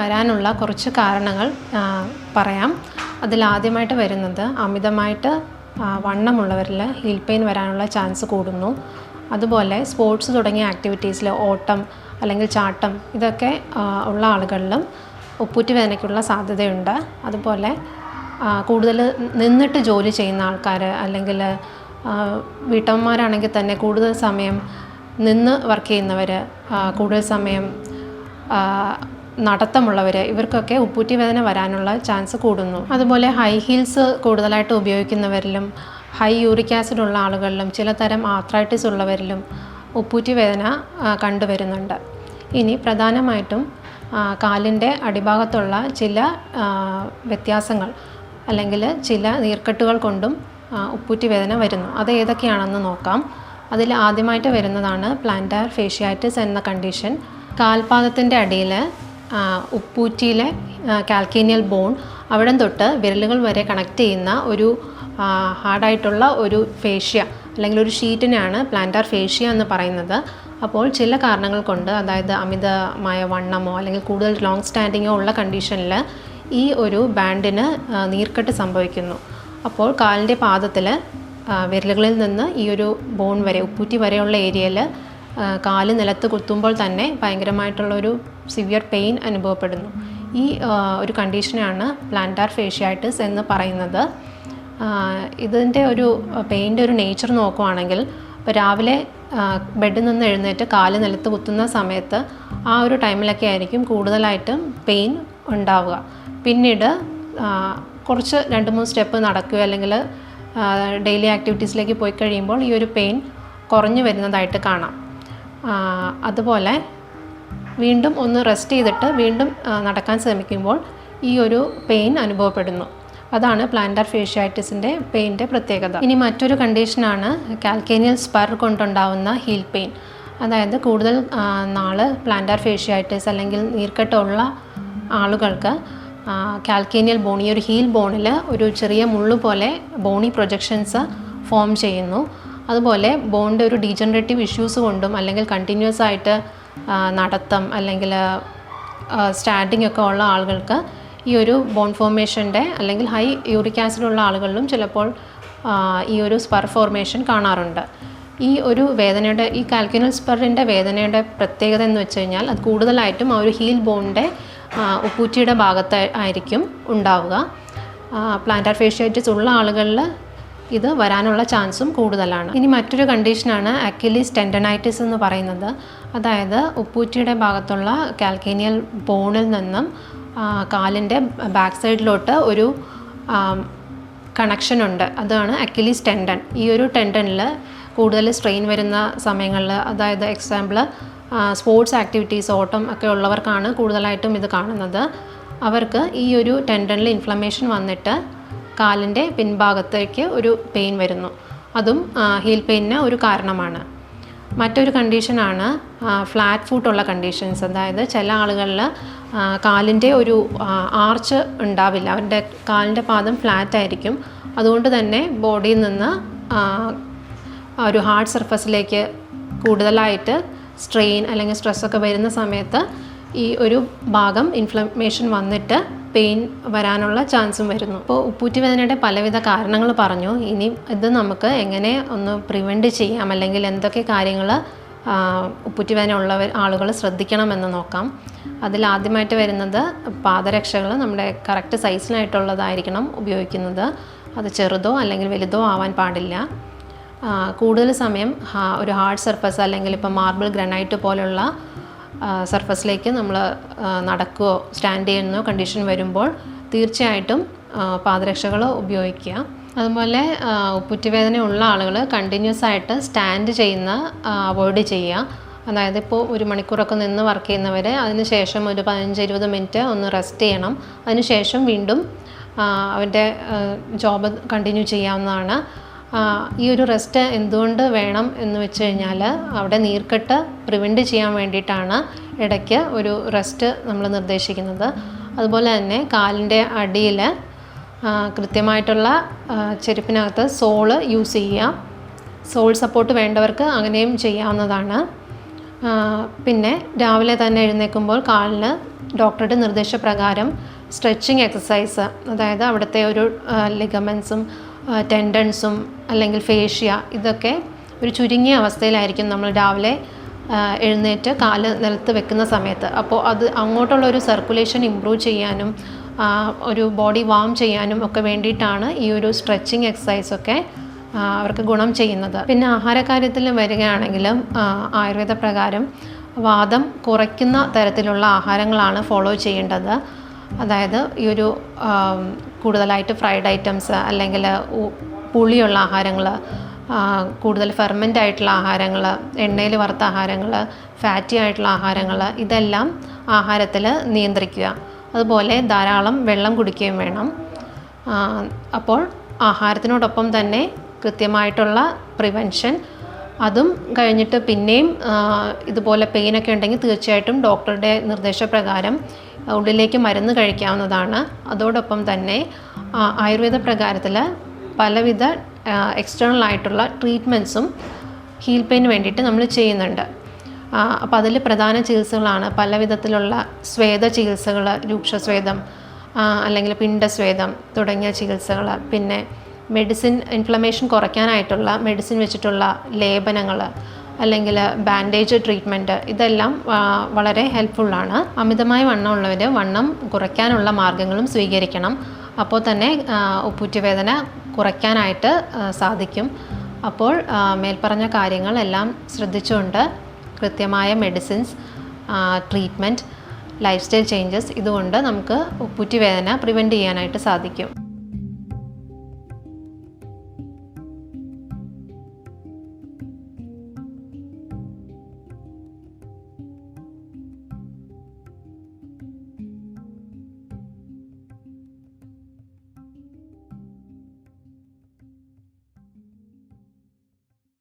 വരാനുള്ള കുറച്ച് കാരണങ്ങൾ പറയാം. അതിലാദ്യമായിട്ട് വരുന്നത് അമിതമായിട്ട് വണ്ണമുള്ളവരിൽ ഹീൽ പെയിൻ വരാനുള്ള ചാൻസ് കൂടുന്നു. അതുപോലെ സ്പോർട്സ് തുടങ്ങിയ ആക്ടിവിറ്റീസിൽ ഓട്ടം അല്ലെങ്കിൽ ചാട്ടം ഇതൊക്കെ ഉള്ള ആളുകളിലും ഉപ്പൂറ്റി വേദനയ്ക്കുള്ള സാധ്യതയുണ്ട്. അതുപോലെ കൂടുതൽ നിന്നിട്ട് ജോലി ചെയ്യുന്ന ആൾക്കാർ അല്ലെങ്കിൽ വീട്ടമ്മമാരാണെങ്കിൽ തന്നെ കൂടുതൽ സമയം നിന്ന് വർക്ക് ചെയ്യുന്നവർ, കൂടുതൽ സമയം നടത്തമുള്ളവർ, ഇവർക്കൊക്കെ ഉപ്പൂറ്റി വേദന വരാനുള്ള ചാൻസ് കൂടുന്നു. അതുപോലെ ഹൈ ഹീൽസ് കൂടുതലായിട്ട് ഉപയോഗിക്കുന്നവരിലും ഹൈ യൂറിക് ആസിഡ് ഉള്ള ആളുകളിലും ചിലതരം ആർത്രൈറ്റിസ് ഉള്ളവരിലും ഉപ്പൂറ്റി വേദന കണ്ടുവരുന്നുണ്ട്. ഇനി പ്രധാനമായിട്ടും കാലിൻ്റെ അടിഭാഗത്തുള്ള ചില വ്യത്യാസങ്ങൾ അല്ലെങ്കിൽ ചില നീർക്കെട്ടുകൾ കൊണ്ടും ഉപ്പൂറ്റി വേദന വരുന്നു. അത് ഏതൊക്കെയാണെന്ന് നോക്കാം. അതിൽ ആദ്യമായിട്ട് വരുന്നതാണ് പ്ലാന്റാർ ഫേഷ്യാറ്റിസ് എന്ന കണ്ടീഷൻ. കാൽപാദത്തിൻ്റെ അടിയിൽ ഉപ്പൂറ്റിയിലെ കാൽക്കേനിയൽ ബോൺ അവിടെ തൊട്ട് വിരലുകൾ വരെ കണക്ട് ചെയ്യുന്ന ഒരു ഹാർഡായിട്ടുള്ള ഒരു ഫേഷ്യ അല്ലെങ്കിൽ ഒരു ഷീറ്റിനെയാണ് പ്ലാന്റാർ ഫേഷ്യ എന്ന് പറയുന്നത്. അപ്പോൾ ചില കാരണങ്ങൾ കൊണ്ട്, അതായത് അമിതമായ വണ്ണമോ അല്ലെങ്കിൽ കൂടുതൽ ലോങ് സ്റ്റാൻഡിങ്ങോ ഉള്ള കണ്ടീഷനിൽ ഈ ഒരു ബാൻഡിന് നീർക്കെട്ട് സംഭവിക്കുന്നു. അപ്പോൾ കാലിൻ്റെ പാദത്തിൽ വിരലുകളിൽ നിന്ന് ഈ ഒരു ബോൺ വരെ ഉപ്പൂറ്റി വരെയുള്ള ഏരിയയിൽ കാല് നിലത്ത് കുത്തുമ്പോൾ തന്നെ ഭയങ്കരമായിട്ടുള്ളൊരു സിവിയർ പെയിൻ അനുഭവപ്പെടുന്നു. ഈ ഒരു കണ്ടീഷനാണ് പ്ലാന്റാർ ഫേഷ്യാറ്റിസ് എന്ന് പറയുന്നത്. ഇതിൻ്റെ ഒരു പെയിൻ്റെ ഒരു നേച്ചർ നോക്കുവാണെങ്കിൽ, ഇപ്പോൾ രാവിലെ ബെഡിൽ നിന്ന് എഴുന്നേറ്റ് കാല് നിലത്ത് കുത്തുന്ന സമയത്ത് ആ ഒരു ടൈമിലൊക്കെ ആയിരിക്കും കൂടുതലായിട്ടും പെയിൻ ഉണ്ടാവുക. പിന്നീട് കുറച്ച് 2-3 സ്റ്റെപ്പ് നടക്കുകയോ അല്ലെങ്കിൽ ഡെയിലി ആക്ടിവിറ്റീസിലേക്ക് പോയി കഴിയുമ്പോൾ ഈ ഒരു പെയിൻ കുറഞ്ഞു വരുന്നതായിട്ട് കാണാം. അതുപോലെ വീണ്ടും ഒന്ന് റെസ്റ്റ് ചെയ്തിട്ട് വീണ്ടും നടക്കാൻ ശ്രമിക്കുമ്പോൾ ഈ ഒരു പെയിൻ അനുഭവപ്പെടുന്നു. അതാണ് പ്ലാന്റാർ ഫേഷ്യാറ്റിസിൻ്റെ പെയിൻ്റെ പ്രത്യേകത. ഇനി മറ്റൊരു കണ്ടീഷനാണ് കാൽക്കേനിയൽ സ്പർ കൊണ്ടുണ്ടാവുന്ന ഹീൽ പെയിൻ. അതായത് കൂടുതൽ നാൾ പ്ലാന്റാർ ഫേഷ്യാറ്റിസ് അല്ലെങ്കിൽ നീർക്കെട്ടുള്ള ആളുകൾക്ക് കാൽക്കേനിയൽ ബോൺ, ഈ ഒരു ഹീൽ ബോണിൽ ഒരു ചെറിയ മുള്ളു പോലെ ബോണി പ്രൊജക്ഷൻസ് ഫോം ചെയ്യുന്നു. അതുപോലെ ബോണിൻ്റെ ഒരു ഡീജനറേറ്റീവ് ഇഷ്യൂസ് കൊണ്ടും അല്ലെങ്കിൽ കണ്ടിന്യൂസ് ആയിട്ട് നടത്തം അല്ലെങ്കിൽ സ്റ്റാൻഡിങ് ഒക്കെ ഉള്ള ആളുകൾക്ക് ഈ ഒരു ബോൺ ഫോർമേഷൻ്റെ അല്ലെങ്കിൽ ഹൈ യൂറിക് ആസിഡ് ഉള്ള ആളുകളിലും ചിലപ്പോൾ ഈ ഒരു സ്പർ ഫോർമേഷൻ കാണാറുണ്ട്. ഈ ഒരു വേദനയുടെ, ഈ കാൽക്കേനിയൽ സ്പറിൻ്റെ വേദനയുടെ പ്രത്യേകത എന്ന് വെച്ച് കഴിഞ്ഞാൽ അത് കൂടുതലായിട്ടും ആ ഒരു ഹീൽ ബോണിൻ്റെ ഉപ്പൂറ്റിയുടെ ഭാഗത്ത് ആയിരിക്കും ഉണ്ടാവുക. പ്ലാന്റാർ ഫേഷ്യാറ്റിസ് ഉള്ള ആളുകളിൽ ഇത് വരാനുള്ള ചാൻസും കൂടുതലാണ്. ഇനി മറ്റൊരു കണ്ടീഷനാണ് അക്കിലീസ് ടെൻഡനൈറ്റിസ് എന്ന് പറയുന്നത്. അതായത് ഉപ്പൂറ്റിയുടെ ഭാഗത്തുള്ള കാൽക്കേനിയൽ ബോണിൽ നിന്നും കാലിൻ്റെ ബാക്ക് സൈഡിലോട്ട് ഒരു കണക്ഷൻ ഉണ്ട്. അതാണ് അക്കിലീസ് ടെൻഡൻ. ഈ ഒരു ടെൻഡനിൽ കൂടുതൽ സ്ട്രെയിൻ വരുന്ന സമയങ്ങളിൽ, അതായത് എക്സാമ്പിൾ സ്പോർട്സ് ആക്ടിവിറ്റീസ്, ഓട്ടം ഒക്കെ ഉള്ളവർക്കാണ് കൂടുതലായിട്ടും ഇത് കാണുന്നത്. അവർക്ക് ഈ ഒരു ടെൻഡനിൽ ഇൻഫ്ലമേഷൻ വന്നിട്ട് കാലിൻ്റെ പിൻഭാഗത്തേക്ക് ഒരു പെയിൻ വരുന്നു. അതും ഹീൽ പെയിനിന് ഒരു കാരണമാണ്. മറ്റൊരു കണ്ടീഷനാണ് ഫ്ലാറ്റ് ഫൂട്ടുള്ള കണ്ടീഷൻസ്. അതായത് ചില ആളുകളിൽ കാലിൻ്റെ ഒരു ആർച്ച് ഉണ്ടാവില്ല, അവരുടെ കാലിൻ്റെ പാദം ഫ്ലാറ്റ് ആയിരിക്കും. അതുകൊണ്ട് തന്നെ ബോഡിയിൽ നിന്ന് ഒരു ഹാർഡ് സർഫസിലേക്ക് കൂടുതലായിട്ട് സ്ട്രെയിൻ അല്ലെങ്കിൽ സ്ട്രെസ്സൊക്കെ വരുന്ന സമയത്ത് ഈ ഒരു ഭാഗം ഇൻഫ്ലമേഷൻ വന്നിട്ട് പെയിൻ വരാനുള്ള ചാൻസും വരുന്നു. അപ്പോൾ ഉപ്പൂറ്റി വേദനയുടെ പലവിധ കാരണങ്ങൾ പറഞ്ഞു. ഇനി ഇത് നമുക്ക് എങ്ങനെ ഒന്ന് പ്രിവെൻറ്റ് ചെയ്യാം, അല്ലെങ്കിൽ എന്തൊക്കെ കാര്യങ്ങൾ ഉപ്പൂറ്റി വേദന ആളുകൾ ശ്രദ്ധിക്കണമെന്ന് നോക്കാം. അതിലാദ്യമായിട്ട് വരുന്നത് പാദരക്ഷകൾ നമ്മുടെ കറക്റ്റ് സൈസിനായിട്ടുള്ളതായിരിക്കണം ഉപയോഗിക്കുന്നത്. അത് ചെറുതോ അല്ലെങ്കിൽ വലുതോ ആവാൻ പാടില്ല. കൂടുതൽ സമയം ഒരു ഹാർഡ് സർഫസ് അല്ലെങ്കിൽ ഇപ്പോൾ മാർബിൾ, ഗ്രാനൈറ്റ് പോലുള്ള സർഫസിലേക്ക് നമ്മൾ നടക്കുകയോ സ്റ്റാൻഡ് ചെയ്യുന്നോ കണ്ടീഷൻ വരുമ്പോൾ തീർച്ചയായിട്ടും പാദരക്ഷകൾ ഉപയോഗിക്കുക. അതുപോലെ ഉപ്പൂറ്റി വേദന ഉള്ള ആളുകൾ കണ്ടിന്യൂസ് ആയിട്ട് സ്റ്റാൻഡ് ചെയ്യുന്ന അവോയ്ഡ് ചെയ്യുക. അതായത് ഇപ്പോൾ 1 മണിക്കൂറൊക്കെ നിന്ന് വർക്ക് ചെയ്യുന്നവർ അതിന് ശേഷം ഒരു 15-20 മിനിറ്റ് ഒന്ന് റെസ്റ്റ് ചെയ്യണം. അതിനുശേഷം വീണ്ടും അവൻ്റെ ജോബ് കണ്ടിന്യൂ ചെയ്യാവുന്നതാണ്. ഈ ഒരു റെസ്റ്റ് എന്തുകൊണ്ട് വേണം എന്ന് വെച്ച് കഴിഞ്ഞാൽ അവിടെ നീർക്കെട്ട് പ്രിവെൻറ്റ് ചെയ്യാൻ വേണ്ടിയിട്ടാണ് ഇടയ്ക്ക് ഒരു റെസ്റ്റ് നമ്മൾ നിർദ്ദേശിക്കുന്നത്. അതുപോലെ തന്നെ കാലിൻ്റെ അടിയിൽ കൃത്യമായിട്ടുള്ള ചെരുപ്പിനകത്ത് സോള് യൂസ് ചെയ്യുക. സോൾ സപ്പോർട്ട് വേണ്ടവർക്ക് അങ്ങനെയും ചെയ്യാവുന്നതാണ്. പിന്നെ രാവിലെ തന്നെ എഴുന്നേൽക്കുമ്പോൾ കാലിന് ഡോക്ടറുടെ നിർദ്ദേശപ്രകാരം സ്ട്രെച്ചിങ് എക്സസൈസ്, അതായത് അവിടുത്തെ ഒരു ലിഗമെൻസും ടെൻഡൻസും അല്ലെങ്കിൽ ഫേഷ്യ ഇതൊക്കെ ഒരു ചുരുങ്ങിയ അവസ്ഥയിലായിരിക്കും നമ്മൾ രാവിലെ എഴുന്നേറ്റ് കാല് നിലത്ത് വെക്കുന്ന സമയത്ത്. അപ്പോൾ അത് അങ്ങോട്ടുള്ള ഒരു സർക്കുലേഷൻ ഇമ്പ്രൂവ് ചെയ്യാനും ഒരു ബോഡി വാം ചെയ്യാനും ഒക്കെ വേണ്ടിയിട്ടാണ് ഈ ഒരു സ്ട്രെച്ചിങ് എക്സസൈസൊക്കെ അവർക്ക് ഗുണം ചെയ്യുന്നത്. പിന്നെ ആഹാരകാര്യത്തിൽ വരികയാണെങ്കിൽ ആയുർവേദ പ്രകാരം വാദം കുറയ്ക്കുന്ന തരത്തിലുള്ള ആഹാരങ്ങളാണ് ഫോളോ ചെയ്യേണ്ടത്. അതായത് ഈ ഒരു കൂടുതലായിട്ട് ഫ്രൈഡ് ഐറ്റംസ് അല്ലെങ്കിൽ പുളിയുള്ള ആഹാരങ്ങൾ, കൂടുതൽ ഫെർമെൻ്റ് ആയിട്ടുള്ള ആഹാരങ്ങൾ, എണ്ണയിൽ വറുത്ത ആഹാരങ്ങൾ, ഫാറ്റി ആയിട്ടുള്ള ആഹാരങ്ങൾ, ഇതെല്ലാം ആഹാരത്തിൽ നിയന്ത്രിക്കുക. അതുപോലെ ധാരാളം വെള്ളം കുടിക്കുകയും വേണം. അപ്പോൾ ആഹാരത്തിനോടൊപ്പം തന്നെ കൃത്യമായിട്ടുള്ള പ്രിവെൻഷൻ, അതും കഴിഞ്ഞിട്ട് പിന്നെയും ഇതുപോലെ പെയിനൊക്കെ ഉണ്ടെങ്കിൽ തീർച്ചയായിട്ടും ഡോക്ടറുടെ നിർദ്ദേശപ്രകാരം ഉള്ളിലേക്ക് മരുന്ന് കഴിക്കാവുന്നതാണ്. അതോടൊപ്പം തന്നെ ആയുർവേദ പ്രകാരത്തിൽ പലവിധ എക്സ്റ്റേണൽ ആയിട്ടുള്ള ട്രീറ്റ്മെൻറ്റ്സും ഹീൽ പെയിന് വേണ്ടിയിട്ട് നമ്മൾ ചെയ്യുന്നുണ്ട്. അപ്പോൾ അതിൽ പ്രധാന ചികിത്സകളാണ് പല വിധത്തിലുള്ള സ്വേദ ചികിത്സകൾ, രൂക്ഷസ്വേദം അല്ലെങ്കിൽ പിണ്ടസ്വേദം തുടങ്ങിയ ചികിത്സകൾ. പിന്നെ മെഡിസിൻ, ഇൻഫ്ലമേഷൻ കുറയ്ക്കാനായിട്ടുള്ള മെഡിസിൻ വെച്ചിട്ടുള്ള ലേപനങ്ങൾ അല്ലെങ്കിൽ ബാൻഡേജ് ട്രീറ്റ്മെൻറ്റ്, ഇതെല്ലാം വളരെ ഹെൽപ്ഫുള്ളാണ്. അമിതമായ വണ്ണമുള്ളവർ വണ്ണം കുറയ്ക്കാനുള്ള മാർഗ്ഗങ്ങളും സ്വീകരിക്കണം. അപ്പോൾ തന്നെ ഉപ്പൂറ്റുവേദന കുറയ്ക്കാനായിട്ട് സാധിക്കും. അപ്പോൾ മേൽപ്പറഞ്ഞ കാര്യങ്ങളെല്ലാം ശ്രദ്ധിച്ചുകൊണ്ട് കൃത്യമായ medicines, treatment, life style changes, ഇതുകൊണ്ട് നമുക്ക് ഉപ്പൂറ്റുവേദന പ്രിവെൻറ്റ് ചെയ്യാനായിട്ട് സാധിക്കും.